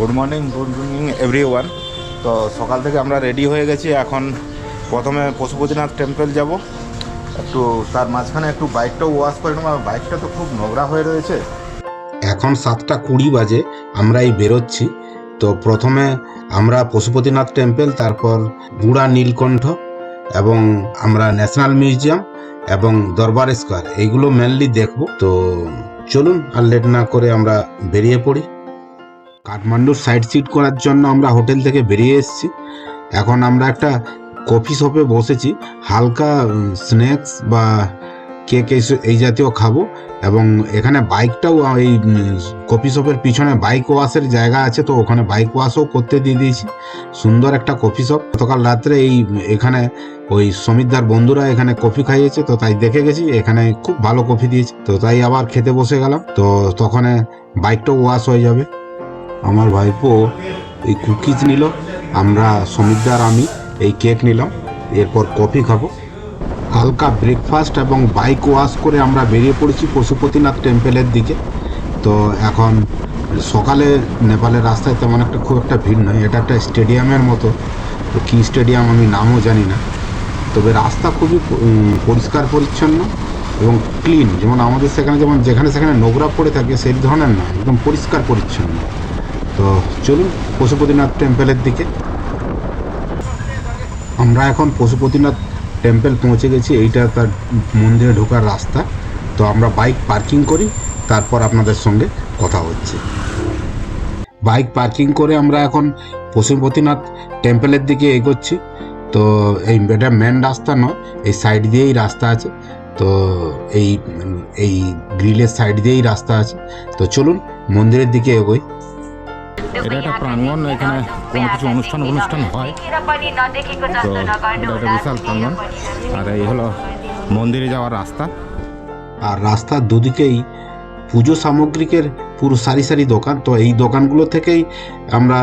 Good morning everyone. তো সকাল থেকে আমরা রেডি হয়ে গেছি। এখন প্রথমে পশুপতিনাথ টেম্পল যাব, একটু তার মাঝখানে একটু বাইকটাও ওয়াশ করে নেবো। বাইকটা তো খুব নোংরা হয়ে রয়েছে। এখন 7:20 বাজে, আমরা এই বেরোচ্ছি। তো প্রথমে আমরা পশুপতিনাথ টেম্পল, তারপর বুড়া নীলকণ্ঠ এবং আমরা ন্যাশনাল মিউজিয়াম এবং দরবার স্কোয়ার এইগুলো মেনলি দেখব। তো চলুন আর লেট না করে আমরা বেরিয়ে পড়ি। কাঠমান্ডুর সাইড সিট করার জন্য আমরা হোটেল থেকে বেরিয়ে এসেছি। এখন আমরা একটা কফি শপে বসেছি, হালকা স্ন্যাক্স বা কেক এই জাতীয় খাবো। এবং এখানে বাইকটাও এই কফি শপের পিছনে বাইক ওয়াশের জায়গা আছে, তো ওখানে বাইক ওয়াশও করতে দিয়ে দিয়েছি। সুন্দর একটা কফি শপ। গতকাল রাত্রে এখানে ওই সমিতদার বন্ধুরা এখানে কফি খাইয়েছে, তো তাই দেখে গেছি এখানে খুব ভালো কফি দিয়েছে, তো তাই আবার খেতে বসে গেলাম। তো তখন বাইকটাও ওয়াশ হয়ে যাবে। আমার ভাইপো এই কুকিজ নিল, আমরা সমিতদার আমি এই কেক নিলাম, এরপর কফি খাবো। হালকা ব্রেকফাস্ট এবং বাইক ওয়াশ করে আমরা বেরিয়ে পড়েছি পশুপতিনাথ টেম্পলের দিকে। তো এখন সকালে নেপালের রাস্তায় তেমন খুব একটা ভিড় নয়, এটা একটা স্টেডিয়ামের মতো। তো কী স্টেডিয়াম আমি নামও জানি না, তবে রাস্তা খুবই পরিষ্কার পরিচ্ছন্ন এবং ক্লিন। যেমন আমাদের সেখানে যেখানে সেখানে নোংরা পড়ে থাকে সেই ধরনের না, একদম পরিষ্কার পরিচ্ছন্ন। তো চলুন পশুপতিনাথ টেম্পলের দিকে। আমরা এখন পশুপতিনাথ টেম্পল পৌঁছে গেছি। এইটা তার মন্দিরে ঢোকার রাস্তা। তো আমরা বাইক পার্কিং করি, তারপর আপনাদের সঙ্গে কথা হচ্ছে। বাইক পার্কিং করে আমরা এখন পশুপতিনাথ টেম্পলের দিকে এগোচ্ছি। তো এটা মেন রাস্তা নয়, এই সাইড দিয়েই রাস্তা আছে। তো এই গ্রিলের সাইড দিয়েই রাস্তা আছে। তো চলুন মন্দিরের দিকে এগোই। এটা একটা প্রাঙ্গণ, এখানে কোনো কিছু অনুষ্ঠান হয়। তো এটা একটা বিশাল প্রাঙ্গণ, আর এই হলো মন্দিরে যাওয়ার রাস্তা। আর রাস্তার দুদিকেই পুজো সামগ্রিকের পুরো সারি সারি দোকান। তো এই দোকানগুলো থেকেই আমরা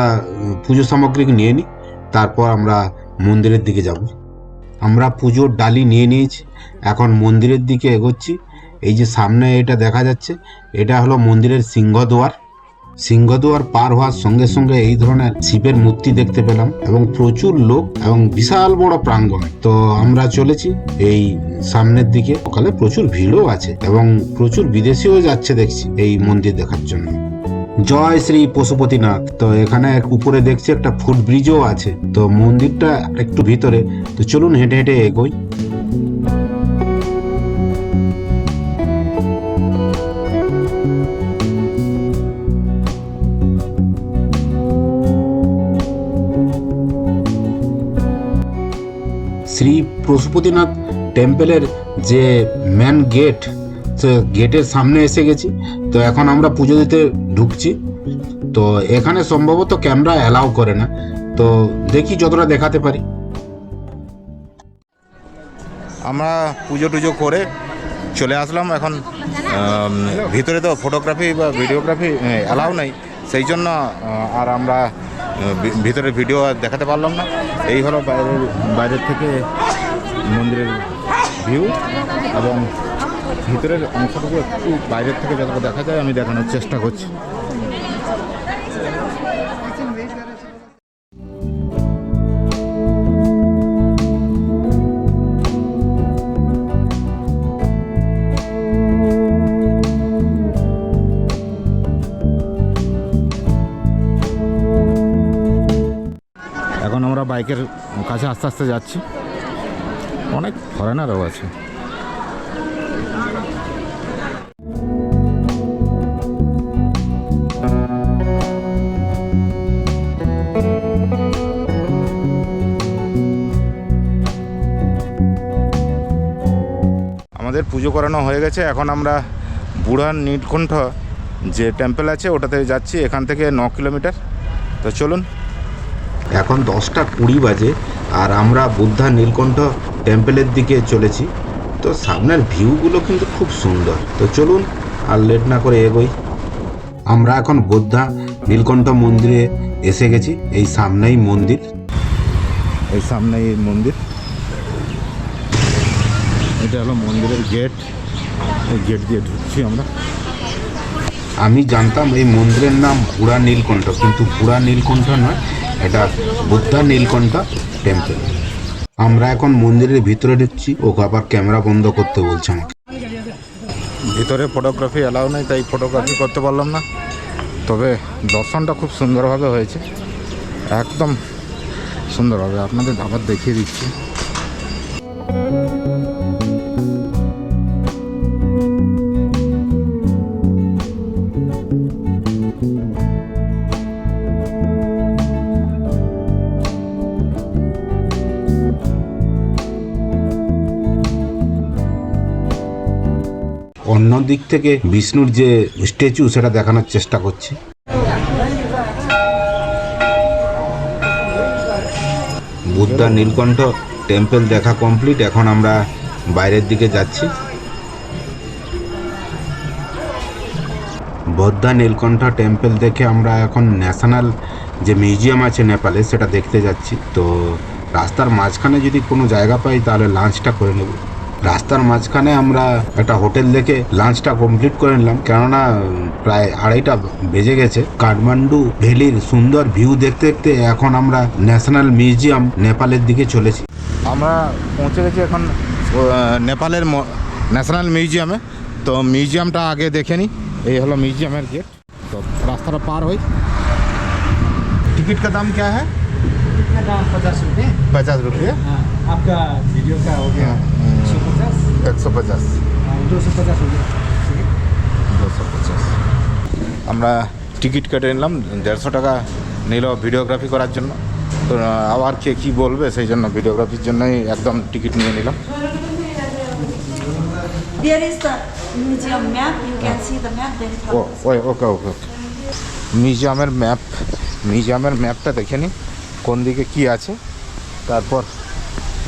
পুজো সামগ্রিক নিয়ে নিই, তারপর আমরা মন্দিরের দিকে যাব। আমরা পুজোর ডালি নিয়ে নিয়েছি, এখন মন্দিরের দিকে এগোচ্ছি। এই যে সামনে এটা দেখা যাচ্ছে, এটা হলো মন্দিরের সিংহদুয়ার। সিংহদুয়ার পার হওয়ার সঙ্গে সঙ্গে এই ধরনের শিবের মূর্তি দেখতে পেলাম এবং প্রচুর লোক এবং বিশাল বড় প্রাঙ্গণ। তো আমরা চলেছি এই সামনের দিকে। সকালে প্রচুর ভিড়ও আছে এবং প্রচুর বিদেশিও যাচ্ছে দেখছি এই মন্দির দেখার জন্য। জয় শ্রী পশুপতিনাথ। তো এখানে উপরে দেখছি একটা ফুট ব্রিজও আছে। তো মন্দিরটা একটু ভিতরে, তো চলুন হেঁটে হেঁটে এগোই। শ্রী পশুপতিনাথ টেম্পলের যে মেন গেট, সে গেটের সামনে এসে গেছি। তো এখন আমরা পুজো দিতে ঢুকছি। তো এখানে সম্ভবত ক্যামেরা অ্যালাউ করে না, তো দেখি যতটা দেখাতে পারি। আমরা পুজো টুজো করে চলে আসলাম। এখন ভিতরে তো ফটোগ্রাফি বা ভিডিওগ্রাফি অ্যালাউ নেই, সেই জন্য আর আমরা ভিতরে ভিডিও দেখাতে পারলাম না। এই হলো বাইরের থেকে মন্দিরের ভিউ, এবং ভিতরের অংশটুকু একটু বাইরের থেকে যতটা দেখা যায় আমি দেখানোর চেষ্টা করছি। এখন আমরা বাইকের কাছে আস্তে আস্তে যাচ্ছি। অনেক ফরেনারও আছে। আমাদের পুজো করানো হয়ে গেছে। এখন আমরা বুড়া নীলকণ্ঠ যে টেম্পল আছে ওটাতে যাচ্ছি, এখান থেকে 9 কিলোমিটার। তো চলুন। এখন 10:20 বাজে, আর আমরা বুদ্ধা নীলকণ্ঠ টেম্পলের দিকে চলেছি। তো সামনের ভিউগুলো কিন্তু খুব সুন্দর। তো চলুন আর লেট না করে এগোই। আমরা এখন বুদ্ধা নীলকণ্ঠ মন্দিরে এসে গেছি। এই সামনেই মন্দির, এই সামনেই মন্দির। এটা হলো মন্দিরের গেট, এই গেট দিয়ে ঢুকছি আমরা। আমি জানতাম এই মন্দিরের নাম বুড়া নীলকণ্ঠ, কিন্তু বুড়া নীলকণ্ঠ নয়, এটা বুদ্ধা নীলকণ্ঠ টেম্পল। আমরা এখন মন্দিরের ভিতরে ঢুকছি, ওকে আবার ক্যামেরা বন্ধ করতে বলছে আমাকে। ভিতরে ফটোগ্রাফি অ্যালাউ নেই, তাই ফটোগ্রাফি করতে পারলাম না। তবে দর্শনটা খুব সুন্দরভাবে হয়েছে, একদম সুন্দরভাবে আপনাদের আবার দেখিয়ে দিচ্ছি। অন্য দিক থেকে বিষ্ণুর যে স্ট্যাচু সেটা দেখানোর চেষ্টা করছি। বুদ্ধা নীলকণ্ঠ টেম্পল দেখা কমপ্লিট, এখন আমরা বাইরের দিকে যাচ্ছি। বুদ্ধা নীলকণ্ঠ টেম্পল দেখে আমরা এখন ন্যাশনাল যে মিউজিয়াম আছে নেপালে সেটা দেখতে যাচ্ছি। তো রাস্তার মাঝখানে যদি কোনো জায়গা পাই তাহলে লাঞ্চটা করে নেব। রাস্তার মাঝখানে আমরা একটা হোটেল দেখে লাঞ্চটা কমপ্লিট করে নিলাম, কেননা প্রায় 2:30 বেজে গেছে। কাঠমান্ডু ভ্যালির সুন্দর ভিউ দেখতে দেখতে এখন আমরা ন্যাশনাল মিউজিয়াম নেপালের দিকে চলেছি। আমরা পৌঁছে গেছি এখন নেপালের ন্যাশনাল মিউজিয়ামে। তো মিউজিয়ামটা আগে দেখে নিই। এই হলো মিউজিয়ামের গেট। তো রাস্তাটা পার হই। टिकट का दाम क्या है? का दाम 50 रुपये। 50 रुपये। हाँ, आपका वीडियो का हो गया 150। 150। 250 हो गया। ठीक है। 250। আমরা টিকিট কেটে নিলাম, 150 টাকা নিল ভিডিওগ্রাফি করার জন্য। তো আবার কে কী বলবে সেই জন্য ভিডিওগ্রাফির জন্যই একদম টিকিট নিয়ে নিলাম। There is the museum map. You can see the map. Then ওকে ওকে ওকে। মিউজিয়ামের ম্যাপটা দেখে নিই কোন দিকে কি আছে, তারপর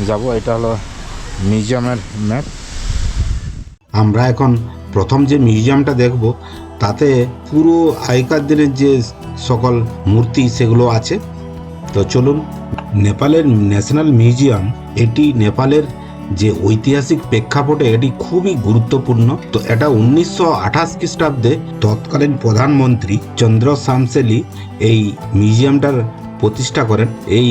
যাব। এটা হলো মিউজিয়ামের ম্যাপ। আমরা এখন প্রথম যে মিউজিয়ামটা দেখব তাতে পুরো আগেকার দিনের যে সকল মূর্তি সেগুলো আছে। তো চলুন, নেপালের ন্যাশনাল মিউজিয়াম এটি নেপালের যে ঐতিহাসিক প্রেক্ষাপটে এটি খুবই গুরুত্বপূর্ণ। তো এটা 1928 খ্রিস্টাব্দে তৎকালীন প্রধানমন্ত্রী চন্দ্র শামসেলি এই মিউজিয়ামটার প্রতিষ্ঠা করেন। এই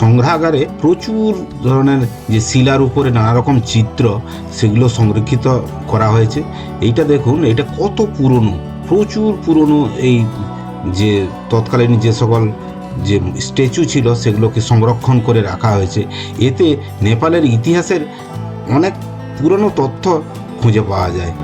সংগ্রহাগারে প্রচুর ধরনের যে শিলার উপরে নানা রকম চিত্র সেগুলো সংরক্ষিত করা হয়েছে। এইটা দেখুন, এটা কত পুরনো, প্রচুর পুরনো। এই যে তৎকালীন যে সকল যে স্ট্যাচু ছিল সেগুলোকে সংরক্ষণ করে রাখা হয়েছে। এতে নেপালের ইতিহাসের অনেক পুরনো তথ্য খুঁজে পাওয়া যায়।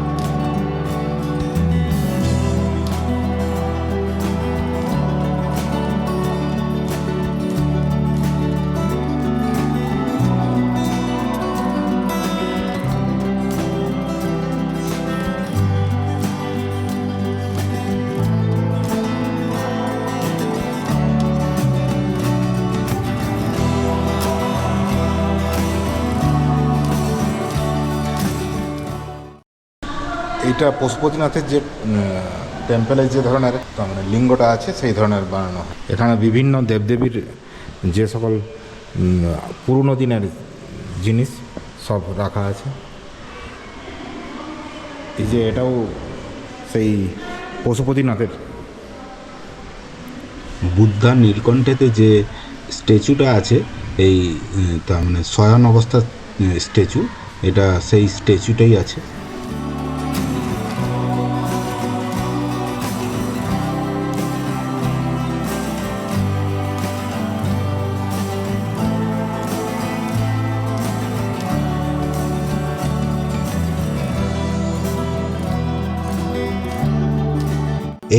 এইটা পশুপতিনাথের যে টেম্পলের যে ধরনের মানে লিঙ্গটা আছে সেই ধরনের বানানো। এখানে বিভিন্ন দেবদেবীর যে সকল পুরনো দিনের জিনিস সব রাখা আছে। এই যে এটাও সেই পশুপতিনাথের। বুদ্ধা নীলকণ্ঠেতে যে স্ট্যাচুটা আছে, এই তার মানে শয়ন অবস্থার স্ট্যাচু, এটা সেই স্ট্যাচুটাই আছে।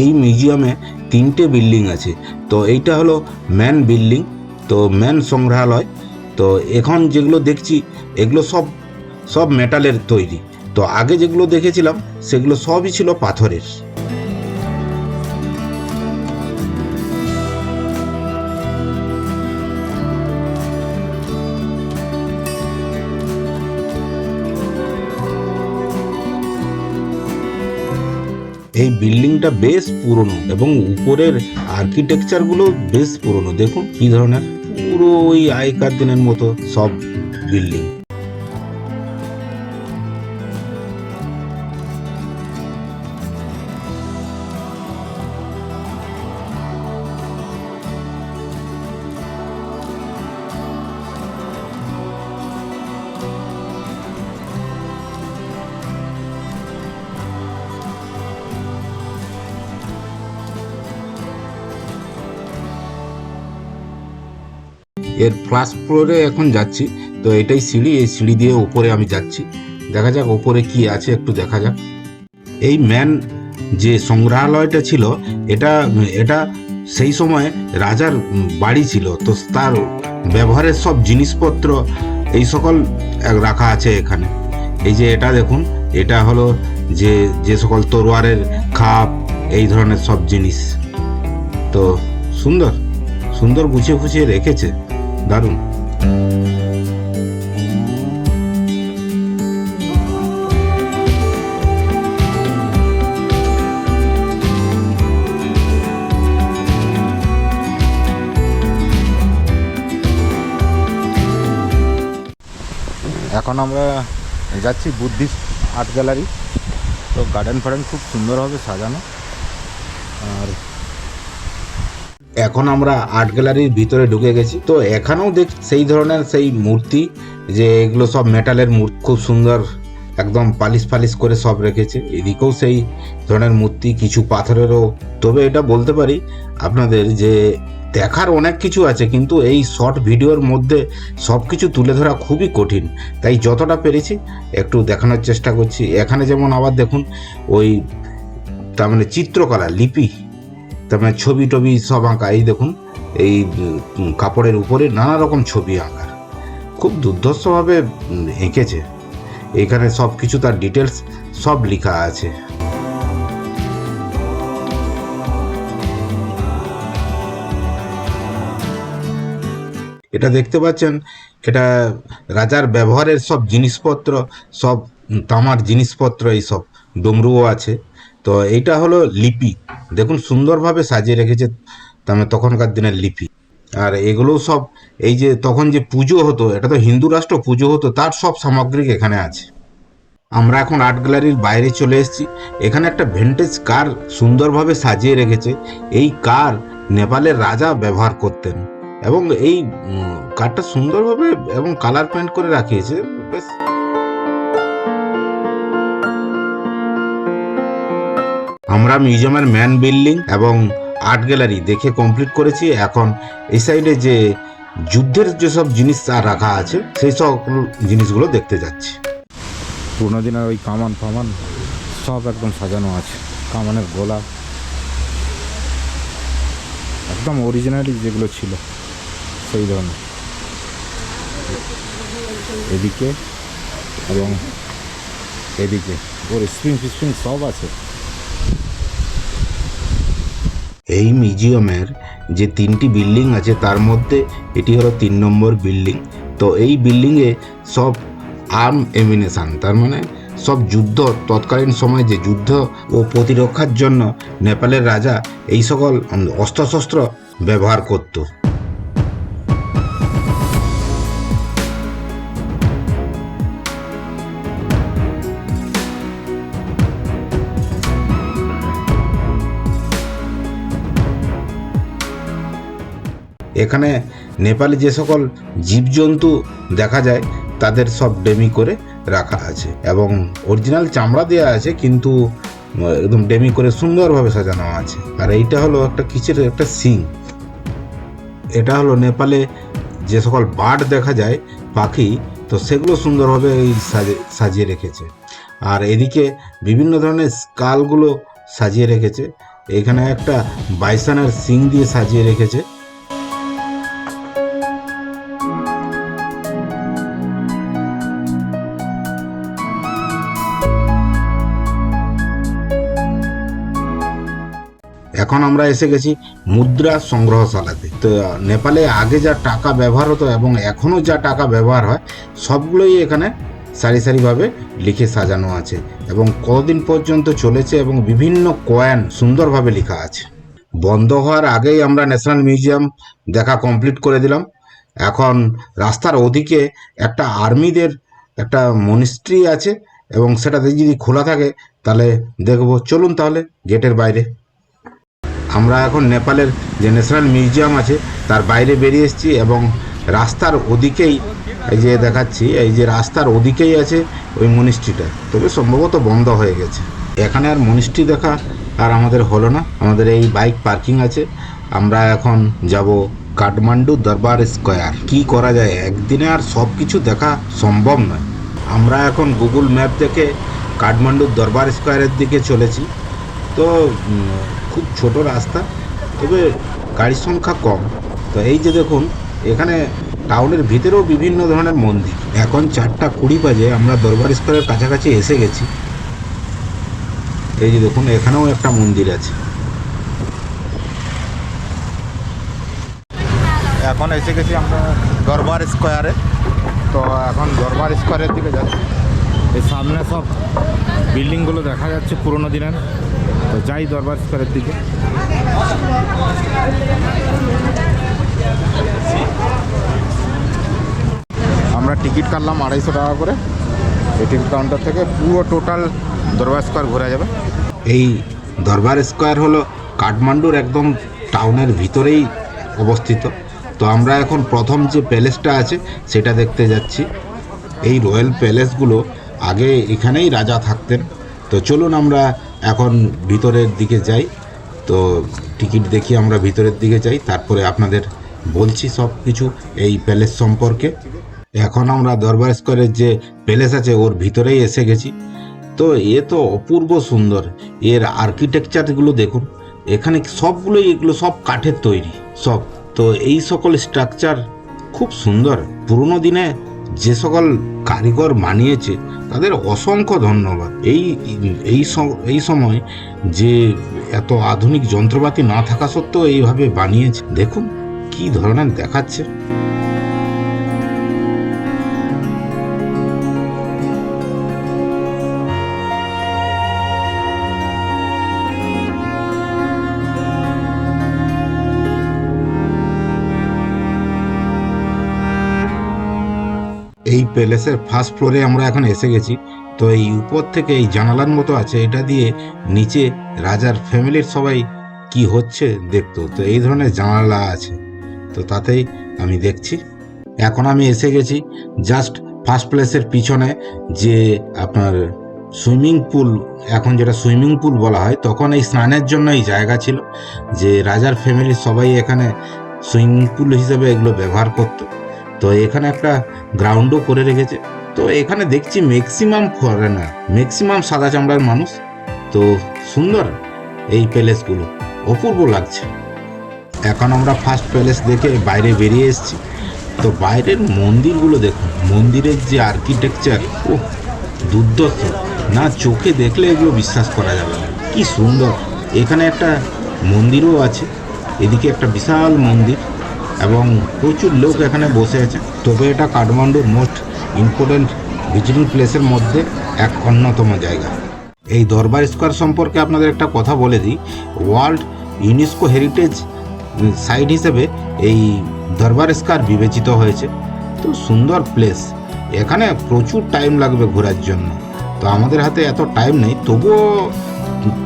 এই মিউজিয়ামে 3টে বিল্ডিং আছে। তো এইটা হলো মেন বিল্ডিং, তো মেন সংগ্রহালয়। তো এখন যেগুলো দেখছি এগুলো সব মেটালের তৈরি। তো আগে যেগুলো দেখেছিলাম সেগুলো সবই ছিল পাথরের। এই বিল্ডিংটা বেশ পুরনো এবং উপরের আর্কিটেকচারগুলো বেশ পুরনো। দেখুন কি ধরনের, পুরো ওই আগেকার দিনের মতো সব বিল্ডিং। এর ফার্স্ট ফ্লোরে এখন যাচ্ছি। তো এটাই সিঁড়ি, এই সিঁড়ি দিয়ে উপরে আমি যাচ্ছি। দেখা যাক উপরে কি আছে, একটু দেখা যাক। এই ম্যান যে সংগ্রহালয়টা ছিল, এটা এটা সেই সময় রাজার বাড়ি ছিল। তো তার ব্যবহারের সব জিনিসপত্র এই সকল রাখা আছে এখানে। এই যে এটা দেখুন, এটা হলো যে যে সকল তরোয়ারের খাপ, এই ধরনের সব জিনিস। তো সুন্দর সুন্দর গুছিয়ে ফুছিয়ে রেখেছে, দারুণ। এখন আমরা যাচ্ছি বুদ্ধিস্ট আর্ট গ্যালারি। তো গার্ডেন ফার্ডেন খুব সুন্দরভাবে সাজানো। আর এখন আমরা আর্ট গ্যালারির ভিতরে ঢুকে গেছি। তো এখানেও দেখ সেই ধরনের সেই মূর্তি, যে এগুলো সব মেটালের মূর্তি, খুব সুন্দর একদম পালিশ ফালিশ করে সব রেখেছে। এদিকেও সেই ধরনের মূর্তি, কিছু পাথরেরও। তবে এটা বলতে পারি আপনাদের যে দেখার অনেক কিছু আছে, কিন্তু এই শর্ট ভিডিওর মধ্যে সব কিছু তুলে ধরা খুবই কঠিন। তাই যতটা পেরেছি একটু দেখানোর চেষ্টা করছি। এখানে যেমন আবার দেখুন ওই তার মানে চিত্রকলা, লিপি, তার মানে ছবি টবি সব আঁকা। এই দেখুন এই কাপড়ের উপরে নানা রকম ছবি আঁকা, খুব দুর্ধর্ষভাবে এঁকেছে। এখানে সব কিছু তার ডিটেলস সব লেখা আছে। এটা দেখতে পাচ্ছেন, এটা রাজার ব্যবহারের সব জিনিসপত্র, সব তামার জিনিসপত্র, এই সব ডমরুও আছে। তো এইটা হলো লিপি, দেখুন সুন্দরভাবে সাজিয়ে রেখেছে, তার তখনকার দিনের লিপি। আর এগুলো সব এই যে তখন যে পুজো হতো, এটা তো হিন্দু রাষ্ট্র, পুজো হতো, তার সব সামগ্রিক এখানে আছে। আমরা এখন আর্ট গ্যালারির বাইরে চলে এসেছি। এখানে একটা ভিন্টেজ কার সুন্দরভাবে সাজিয়ে রেখেছে। এই কার নেপালের রাজা ব্যবহার করতেন, এবং এই কারটা সুন্দরভাবে এবং কালার পেন্ট করে রাখিয়েছে। বেশ আমরা মিউজিয়ামের মেন বিল্ডিং এবং আর্ট গ্যালারি দেখে কমপ্লিট করেছি। এখন এই সাইডে যে যুদ্ধের যেসব জিনিস রাখা আছে, সেই সব জিনিসগুলো দেখতে যাচ্ছি। পুরোনো দিনের ওই কামান ফামান সব একদম সাজানো আছে। কামানের গোলা একদম অরিজিনালি যেগুলো ছিল সেই ধরনের। এদিকে এবং এদিকে ওর স্প্রিং ফিস্প্রিং সব আছে। এই মিউজিয়ামের যে 3টি বিল্ডিং আছে, তার মধ্যে এটি হলো 3 নম্বর বিল্ডিং। তো এই বিল্ডিংয়ে সব আর্ম এমিনেশন, তার মানে সব যুদ্ধ, তৎকালীন সময় যে যুদ্ধ ও প্রতিরক্ষার জন্য নেপালের রাজা এই সকল অস্ত্রশস্ত্র ব্যবহার করত। এখানে নেপালে যে সকল জীবজন্তু দেখা যায়, তাদের সব ডেমি করে রাখা আছে, এবং অরিজিনাল চামড়া দেওয়া আছে, কিন্তু একদম ডেমি করে সুন্দরভাবে সাজানো আছে। আর এইটা হলো একটা কিসের একটা সিং। এটা হলো নেপালে যে সকল বার্ড দেখা যায়, পাখি, তো সেগুলো সুন্দরভাবে এই সাজিয়ে রেখেছে। আর এদিকে বিভিন্ন ধরনের স্কালগুলো সাজিয়ে রেখেছে। এখানে একটা বাইসনের সিং দিয়ে সাজিয়ে রেখেছে। এখন আমরা এসে গেছি মুদ্রা সংগ্রহশালাতে। তো নেপালে আগে যা টাকা ব্যবহার হতো এবং এখনও যা টাকা ব্যবহার হয়, সবগুলোই এখানে সারি সারিভাবে লিখে সাজানো আছে, এবং কতদিন পর্যন্ত চলেছে, এবং বিভিন্ন কয়েন সুন্দরভাবে লেখা আছে। বন্ধ হওয়ার আগেই আমরা ন্যাশনাল মিউজিয়াম দেখা কমপ্লিট করে দিলাম। এখন রাস্তার ওদিকে একটা আর্মিদের একটা মনিস্ট্রি আছে, এবং সেটা যদি খোলা থাকে তাহলে দেখবো। চলুন তাহলে গেটের বাইরে। আমরা এখন নেপালের যে ন্যাশনাল মিউজিয়াম আছে তার বাইরে বেরিয়ে এসেছি, এবং রাস্তার ওদিকেই এই যে দেখাচ্ছি, এই যে রাস্তার ওদিকেই আছে ওই মনিস্ট্রিটা, তবে সম্ভবত বন্ধ হয়ে গেছে। এখানে আর মনিস্ট্রি দেখা আর আমাদের হলো না। আমাদের এই বাইক পার্কিং আছে, আমরা এখন যাব কাঠমান্ডু দরবার স্কোয়ার। কি করা যায়, একদিনে আর সব কিছু দেখা সম্ভব নয়। আমরা এখন গুগল ম্যাপ থেকে কাঠমান্ডুর দরবার স্কোয়ারের দিকে চলেছি। তো খুব ছোট রাস্তা, তবে গাড়ির সংখ্যা কম। তো এই যে দেখুন, এখানে টাউনের ভিতরেও বিভিন্ন ধরনের মন্দির। এখন 4:20 বাজে, আমরা দরবার স্কোয়ারের কাছাকাছি এসে গেছি। এই যে দেখুন, এখানেও একটা মন্দির আছে। এখন এসে গেছি আমরা দরবার স্কোয়ারে। তো এখন দরবার স্কোয়ারের দিকে যাচ্ছি। এই সামনে সব বিল্ডিংগুলো দেখা যাচ্ছে পুরোনো দিনের। তো যাই দরবার স্কোয়ারের দিকে। আমরা টিকিট কাটলাম 250 টাকা করে। এই টিকিট কাউন্টার থেকে পুরো টোটাল দরবার স্কোয়ার ঘোরা যাবে। এই দরবার স্কোয়ার হলো কাঠমান্ডুর একদম টাউনের ভিতরেই অবস্থিত। তো আমরা এখন প্রথম যে প্যালেসটা আছে সেটা দেখতে যাচ্ছি। এই রয়্যাল প্যালেসগুলো আগে এখানেই রাজা থাকতেন। তো চলুন আমরা এখন ভিতরের দিকে যাই। তো টিকিট দেখিয়ে আমরা ভিতরের দিকে যাই, তারপরে আপনাদের বলছি সব কিছু এই প্যালেস সম্পর্কে। এখন আমরা দরবার স্কোয়ারের যে প্যালেস আছে ওর ভিতরেই এসে গেছি। তো এ তো অপূর্ব সুন্দর, এর আর্কিটেকচারগুলো দেখুন। এখানে সবগুলোই, এগুলো সব কাঠের তৈরি সব। তো এই সকল স্ট্রাকচার খুব সুন্দর। পুরনো দিনে যে সকল কারিগর বানিয়েছে তাদের অসংখ্য ধন্যবাদ। এই সময় যে এত আধুনিক যন্ত্রপাতি না থাকা সত্ত্বেও এইভাবে বানিয়েছে। দেখুন কি ধরনের দেখাচ্ছে। এই প্যালেসের ফার্স্ট ফ্লোরে আমরা এখন এসে গেছি। তো এই উপর থেকে এই জানালার মতো আছে, এটা দিয়ে নিচে রাজার ফ্যামিলির সবাই কি হচ্ছে দেখতো। তো এই ধরনের জানালা আছে, তো তাতেই আমি দেখছি। এখন আমি এসে গেছি জাস্ট ফার্স্ট প্লেসের পিছনে, যে আপনার সুইমিং পুল, এখন যেটা সুইমিং পুল বলা হয়, তখন এই স্নানের জন্য এই জায়গা ছিল, যে রাজার ফ্যামিলির সবাই এখানে সুইমিং পুল হিসেবে এগুলো ব্যবহার করতো। তো এখানে একটা গ্রাউন্ডও করে রেখেছে। তো এখানে দেখছি ম্যাক্সিমাম ফরেনার, ম্যাক্সিমাম সাদা চামড়ার মানুষ। তো সুন্দর এই প্যালেসগুলো, অপূর্ব লাগছে। এখন আমরা ফার্স্ট প্যালেস দেখে বাইরে বেরিয়ে এসেছি। তো বাইরের মন্দিরগুলো দেখুন, মন্দিরের যে আর্কিটেকচার, ও দুর্ধর্ষ, না চোখে দেখলে এগুলো বিশ্বাস করা যাবে না, কি সুন্দর। এখানে একটা মন্দিরও আছে, এদিকে একটা বিশাল মন্দির, এবং প্রচুর লোক এখানে বসে আছে। তবে এটা কাঠমান্ডুর মোস্ট ইম্পর্টেন্ট ভিজিটিং প্লেসের মধ্যে এক অন্যতম জায়গা। এই দরবার স্কোয়ার সম্পর্কে আপনাদের একটা কথা বলে দিই, ওয়ার্ল্ড ইউনেস্কো হেরিটেজ সাইট হিসেবে এই দরবার স্কোয়ার বিবেচিত হয়েছে। তো সুন্দর প্লেস, এখানে প্রচুর টাইম লাগবে ঘোরার জন্য। তো আমাদের হাতে এত টাইম নেই, তবুও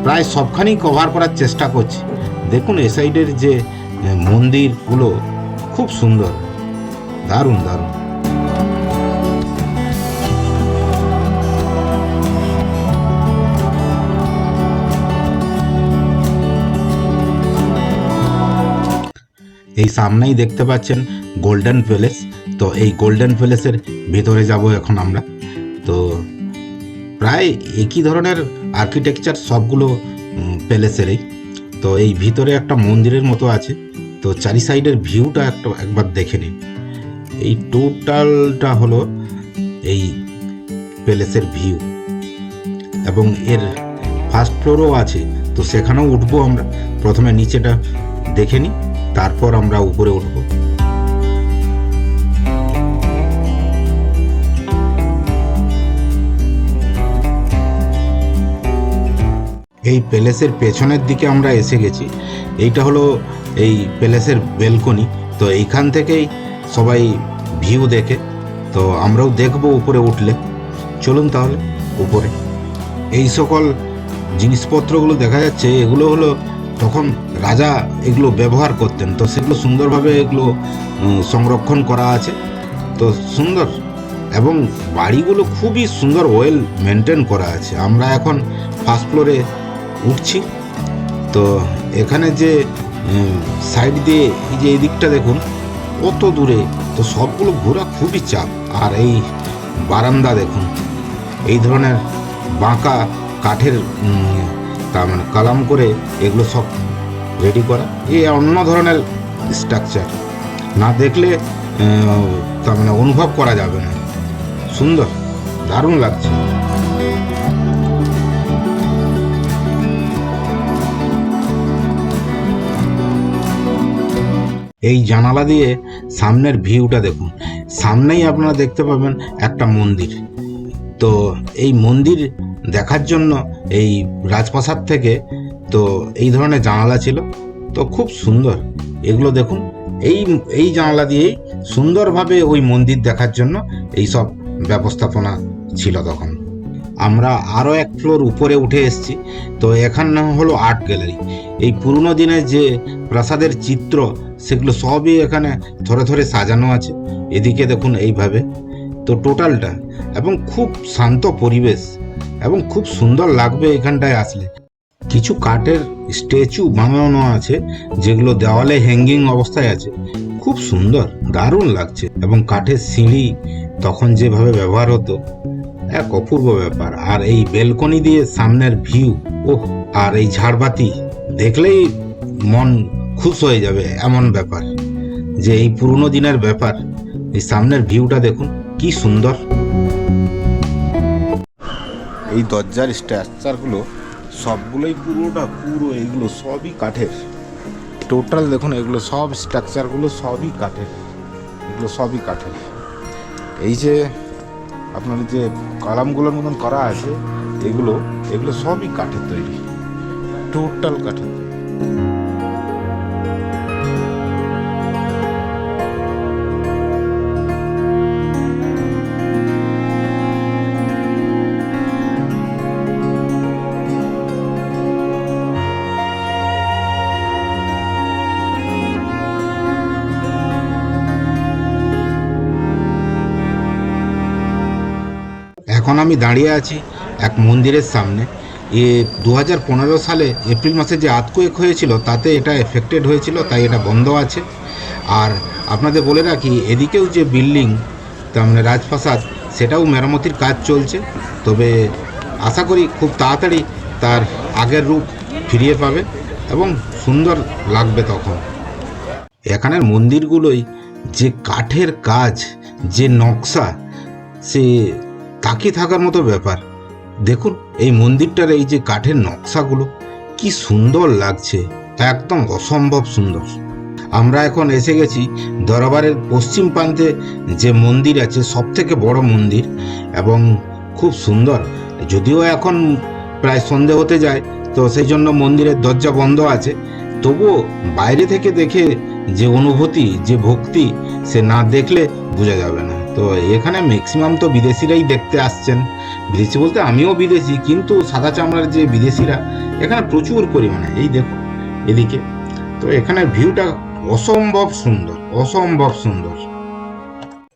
প্রায় সবখানেই কভার করার চেষ্টা করছি। দেখুন এ সাইডের যে মন্দিরগুলো খুব সুন্দর, দারুণ দারুণ। এই সামনেই দেখতে পাচ্ছেন গোল্ডেন প্যালেস। তো এই গোল্ডেন প্যালেসের ভেতরে যাব এখন আমরা। তো প্রায় একই ধরনের আর্কিটেকচার সবগুলো প্যালেসেরই। তো এই ভিতরে একটা মন্দিরের মতো আছে। তো চারি সাইডের ভিউটা একবার দেখে নিন। এই টোটালটা হলো এই প্যালেসের ভিউ, এবং এর ফার্স্ট ফ্লোরও আছে। তো সেখানেও উঠবো আমরা। প্রথমে নিচেটা দেখে নিই, তারপর আমরা উপরে উঠবো। এই প্যালেসের পেছনের দিকে আমরা এসে গেছি। এইটা হলো এই প্যালেসের ব্যালকনি। তো এইখান থেকেই সবাই ভিউ দেখে। তো আমরাও দেখবো উপরে উঠলে। চলুন তাহলে উপরে। এই সকল জিনিসপত্রগুলো দেখা যাচ্ছে, এগুলো হলো তখন রাজা এগুলো ব্যবহার করতেন। তো সেগুলো সুন্দরভাবে এগুলো সংরক্ষণ করা আছে। তো সুন্দর, এবং বাড়িগুলো খুবই সুন্দর, ওয়েল মেনটেন করা আছে। আমরা এখন ফার্স্ট ফ্লোরে উঠছি। তো এখানে যে সাইড দিয়ে এই যে এই দিকটা দেখুন কত দূরে, তো সবগুলো ঘোরা খুবই চাপ। আর এই বারান্দা দেখুন, এই ধরনের বাঁকা কাঠের তার মানে কালাম করে এগুলো সব রেডি করা। এই অন্য ধরনের স্ট্রাকচার, না দেখলে তার মানে অনুভব করা যাবে না। সুন্দর, দারুণ লাগছে। এই জানালা দিয়ে সামনের ভিউটা দেখুন, সামনেই আপনারা দেখতে পাবেন একটা মন্দির। তো এই মন্দির দেখার জন্য এই রাজপ্রাসাদ থেকে তো এই ধরনের জানালা ছিল, তো খুব সুন্দর। এগুলো দেখুন, এই জানালা দিয়েই সুন্দরভাবে ওই মন্দির দেখার জন্য এই সব ব্যবস্থাপনা ছিল তখন। আমরা আরও এক ফ্লোর উপরে উঠে এসেছি। তো এখানে হলো আর্ট গ্যালারি। এই পুরনো দিনের যে প্রাসাদের চিত্র সেগুলো সবই এখানে ধরে ধরে সাজানো আছে। এদিকে দেখুন এইভাবে, তো টোটালটা, এবং খুব শান্ত পরিবেশ এবং খুব সুন্দর লাগবে এখানটায় আসলে। কিছু কাঠের স্ট্যাচু বানানো আছে যেগুলো দেওয়ালে হ্যাঙ্গিং অবস্থায় আছে, খুব সুন্দর, দারুণ লাগছে। এবং কাঠের সিঁড়ি তখন যেভাবে ব্যবহার হতো, এক অপূর্ব ব্যাপার। আর এই বেলকনি দিয়ে সামনের ভিউ, ওহ, আর এই ঝাড়বাতি দেখলেই মন খুশ হয়ে যাবে, এমন ব্যাপার যে এই পুরনো দিনের ব্যাপার। এই সামনের ভিউটা দেখুন কি সুন্দর। এই দরজার স্ট্রাকচারগুলো সবগুলোই পুরো এইগুলো সবই কাঠের। টোটাল দেখুন, এগুলো সব স্ট্রাকচারগুলো সবই কাঠের, এগুলো সবই কাঠের। এই যে আপনার যে কলামগুলোর মতন করা আছে, এগুলো সবই কাঠের তৈরি, টোটাল কাঠের। এখন আমি দাঁড়িয়ে আছি এক মন্দিরের সামনে। 2015 সালে এপ্রিল মাসে যে আর্থকুয়েক হয়েছিল তাতে এটা এফেক্টেড হয়েছিল, তাই এটা বন্ধ আছে। আর আপনাদের বলে রাখি, এদিকেও যে বিল্ডিং তার মানে রাজপ্রাসাদ, সেটাও মেরামতির কাজ চলছে। তবে আশা করি খুব তাড়াতাড়ি তার আগের রূপ ফিরিয়ে পাবে এবং সুন্দর লাগবে তখন। এখানের মন্দিরগুলোই যে কাঠের কাজ, যে নকশা, সে তাকিয়ে থাকার মতো ব্যাপার। দেখুন এই মন্দিরটার এই যে কাঠের নকশাগুলো কি সুন্দর লাগছে, একদম অসম্ভব সুন্দর। আমরা এখন এসে গেছি দরবারের পশ্চিম প্রান্তে যে মন্দির আছে, সব থেকে বড় মন্দির এবং খুব সুন্দর। যদিও এখন প্রায় সন্ধে হতে যায়, তো সেই জন্য মন্দিরের দরজা বন্ধ আছে, তবুও বাইরে থেকে দেখে যে অনুভূতি, যে ভক্তি, সে না দেখলে বোঝা যাবে না। তো এখানে ম্যাক্সিমাম তো বিদেশিরাই দেখতে আসছেন। বিদেশি বলতে আমিও বিদেশি, কিন্তু সাদা চামড়ার যে বিদেশিরা এখানে প্রচুর পরিমাণে। এই দেখো এদিকে, তো এখানে ভিউটা অসম্ভব সুন্দর, অসম্ভব সুন্দর।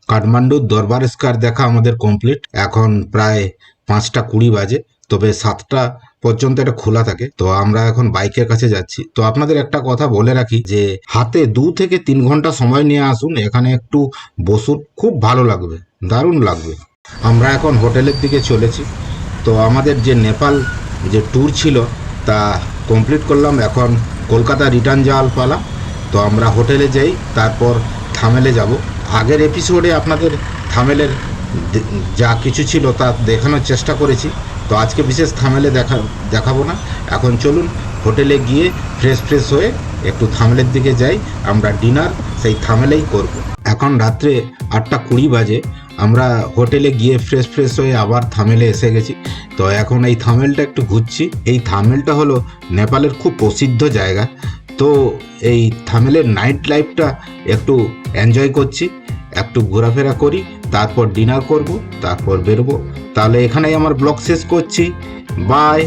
কাঠমান্ডুর দরবার স্কয়ার দেখা আমাদের কমপ্লিট। এখন প্রায় 5:20 বাজে, তবে 7টা পর্যন্ত এটা খোলা থাকে। তো আমরা এখন বাইকের কাছে যাচ্ছি। তো আপনাদের একটা কথা বলে রাখি যে হাতে 2 থেকে 3 ঘন্টা সময় নিয়ে আসুন, এখানে একটু বসুন, খুব ভালো লাগবে, দারুণ লাগবে। আমরা এখন হোটেলের দিকে চলেছি। তো আমাদের যে নেপাল যে ট্যুর ছিল তা কমপ্লিট করলাম, এখন কলকাতা রিটার্ন যাওয়ার পালা। তো আমরা হোটেলে যাই, তারপর থামেলে যাব। আগের এপিসোডে আপনাদের থামেলের যা কিছু ছিল তা দেখানোর চেষ্টা করেছি, তো আজকে বিশেষ থামেলে দেখাবো না। এখন চলুন হোটেলে গিয়ে ফ্রেশ হয়ে একটু থামেলের দিকে যাই। আমরা ডিনার সেই থামেলেই করব। এখন রাত্রে 8:20 বাজে। আমরা হোটেলে গিয়ে ফ্রেশ হয়ে আবার থামেলে এসে গেছি। তো এখন এই থামেলটা একটু ঘুরছি। এই থামেলটা হলো নেপালের খুব প্রসিদ্ধ জায়গা। তো এই থামেলের নাইট লাইফটা একটু এনজয় করছি, একটু ঘোরাফেরা করি, তারপর ডিনার করব, তারপর বেরোবো। তাহলে এখানেই আমার ব্লগ শেষ করছি। বাই।